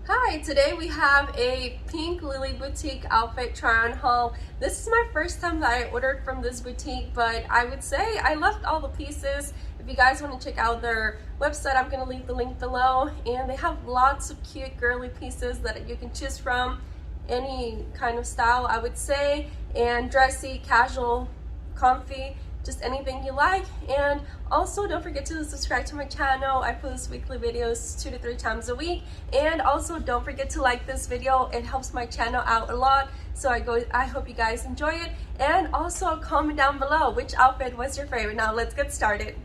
Hi, today we have a pink Lily boutique outfit try on haul. This is my first time that I ordered from this boutique, but I would say I loved all the pieces. If you guys want to check out their website, I'm going to leave the link below. And they have lots of cute girly pieces that you can choose from. Any kind of style, I would say, and dressy, casual, comfy, just anything you like. And also don't forget to subscribe to my channel. I post weekly videos 2 to 3 times a week. And also don't forget to like this video. It helps my channel out a lot. So I hope you guys enjoy it. And also comment down below which outfit was your favorite. Now let's get started.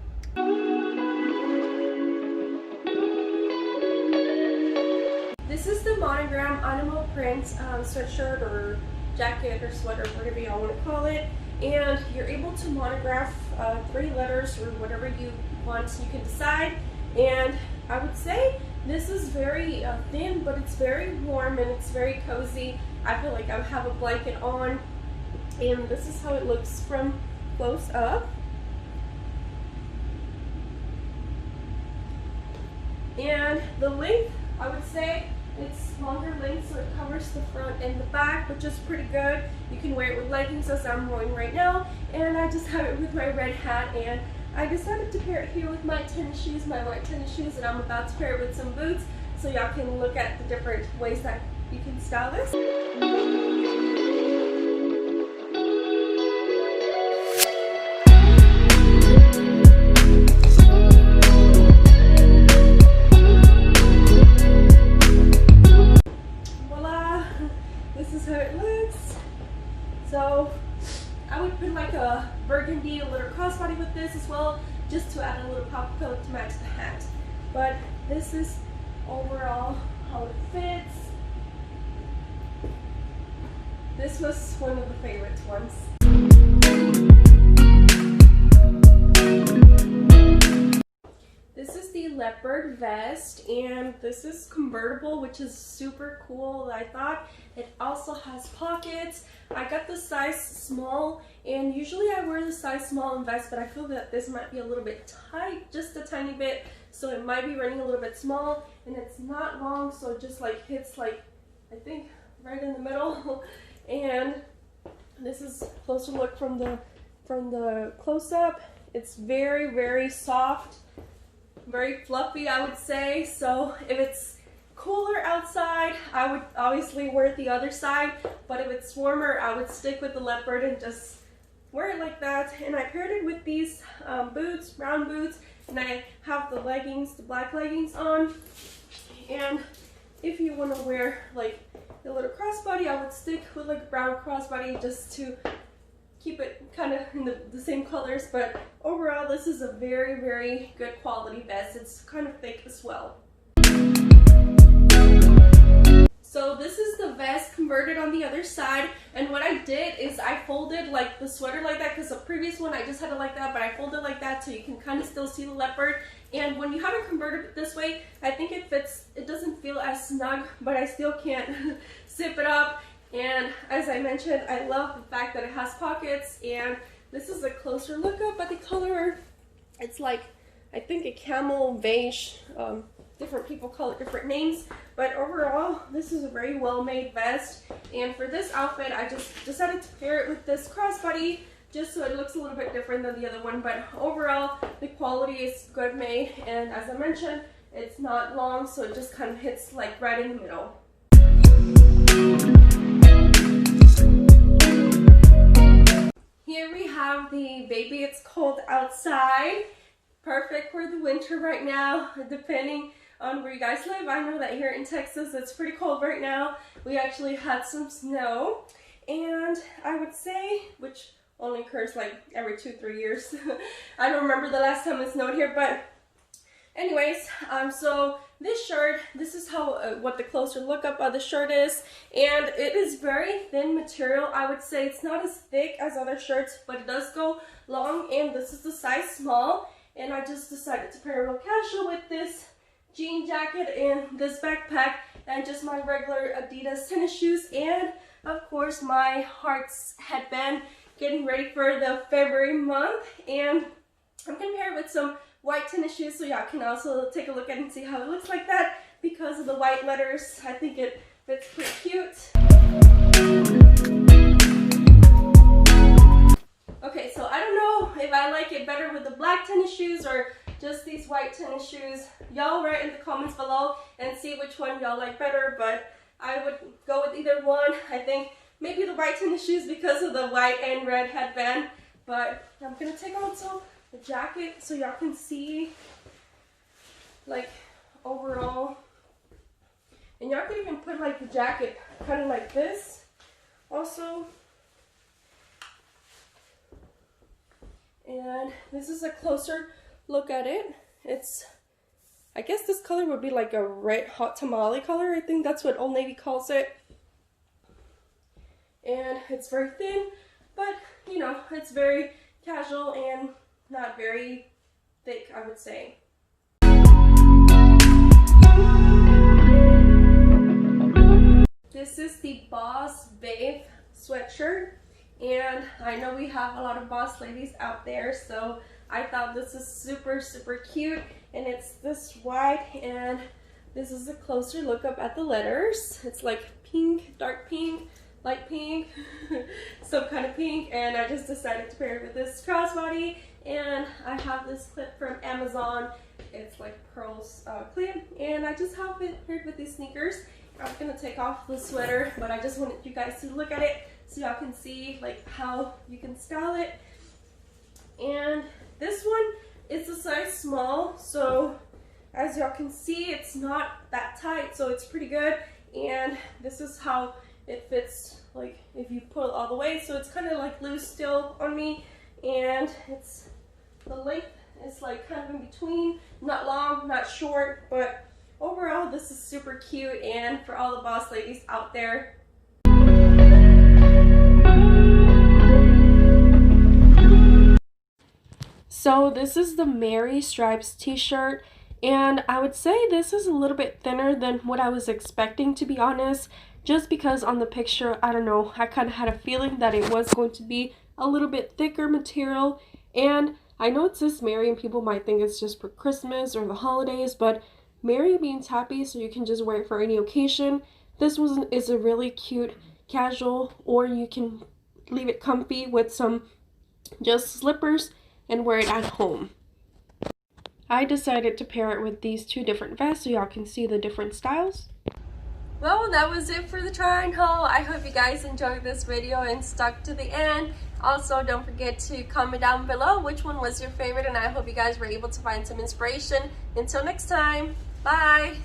This is the Monogram animal print sweatshirt or jacket or sweater, whatever y'all want to call it. And you're able to monograph 3 letters or whatever you want, you can decide. And I would say this is very thin, but it's very warm and it's very cozy. I feel like I have a blanket on, and this is how it looks from close up. And the length, I would say it's longer length, so it covers the front and the back, which is pretty good. You can wear it with leggings as I'm wearing right now, and I just have it with my red hat, and I decided to pair it here with my tennis shoes, my white tennis shoes, and I'm about to pair it with some boots so y'all can look at the different ways that you can style this. So I would put like a burgundy, a little crossbody with this as well, just to add a little pop of color to match the hat. But this is overall how it fits. This was one of the favorite ones. This is the Leopard Vest, and this is convertible, which is super cool, I thought. It also has pockets. I got the size small, and usually I wear the size small in vests, but I feel that this might be a little bit tight, just a tiny bit, so it might be running a little bit small, and it's not long, so it just like hits like, I think, right in the middle. And this is a closer look from the close-up. It's very, very soft. Very fluffy, I would say. So if it's cooler outside, I would obviously wear it the other side, but if it's warmer, I would stick with the leopard and just wear it like that. And I paired it with these boots, brown boots, and I have the leggings, the black leggings on. And if you want to wear like a little crossbody, I would stick with like a brown crossbody just to keep it kind of in the same colors. But overall, this is a very, very good quality vest. It's kind of thick as well. So this is the vest converted on the other side, and what I did is I folded like the sweater like that, because the previous one I just had it like that, but I folded like that so you can kind of still see the leopard. And when you have it converted this way, I think it fits, it doesn't feel as snug, but I still can't zip it up. And as I mentioned, I love the fact that it has pockets, and this is a closer look up at the color. It's like, I think a camel beige. Different people call it different names, but overall, this is a very well-made vest. And for this outfit, I just decided to pair it with this crossbody, just so it looks a little bit different than the other one. But overall, the quality is good made, and as I mentioned, it's not long, so it just kind of hits like right in the middle. Here we have the Baby It's Cold Outside. Perfect for the winter right now, depending on where you guys live. I know that here in Texas it's pretty cold right now. We actually had some snow, and I would say, which only occurs like every 2-3 years. I don't remember the last time it snowed here, but anyways, so this shirt, this is how what the closer look up of the shirt is, and it is very thin material. I would say it's not as thick as other shirts, but it does go long, and this is the size small. And I just decided to pair real casual with this jean jacket and this backpack, and just my regular ADIDAS tennis shoes, and of course my hearts headband, getting ready for the February month. And I'm gonna pair it with some white tennis shoes, so y'all can also take a look at it and see how it looks like that. because of the white letters. I think it fits pretty cute. Okay, so I don't know if I like it better with the black tennis shoes or just these white tennis shoes. Y'all write in the comments below and see which one y'all like better, but I would go with either one. I think maybe the white tennis shoes because of the white and red headband, but I'm gonna take also the jacket so y'all can see like overall. And y'all can even put like the jacket kind of like this also. And this is a closer look at it. It's, I guess this color would be like a red hot tamale color. I think that's what Old Navy calls it. And it's very thin, but you know, it's very casual and not very thick, I would say. This is the Boss Babe sweatshirt. And I know we have a lot of boss ladies out there, so I thought this is super, super cute. And it's this white, and this is a closer look up at the letters. It's like pink, dark pink, light pink, some kind of pink. And I just decided to pair it with this crossbody. And I have this clip from Amazon. It's like pearls clip. And I just have it paired with these sneakers. I'm gonna take off the sweater, but I just wanted you guys to look at it so y'all can see like how you can style it. And this one is a size small, so as y'all can see, it's not that tight, so it's pretty good. And this is how it fits, like if you pull it all the way, so it's kind of like loose still on me. And it's, the length is like kind of in between, not long, not short, but overall this is super cute. And for all the boss ladies out there, so this is the Mary Stripes t-shirt, and I would say this is a little bit thinner than what I was expecting, to be honest, just because on the picture, I don't know, I kind of had a feeling that it was going to be a little bit thicker material. And I know it says Mary and people might think it's just for Christmas or the holidays, but Mary means happy, so you can just wear it for any occasion. This is a really cute casual, or you can leave it comfy with some just slippers and wear it at home. I decided to pair it with these two different vests so y'all can see the different styles. Well, that was it for the try on haul. I hope you guys enjoyed this video and stuck to the end. Also, don't forget to comment down below which one was your favorite, and I hope you guys were able to find some inspiration. Until next time, bye!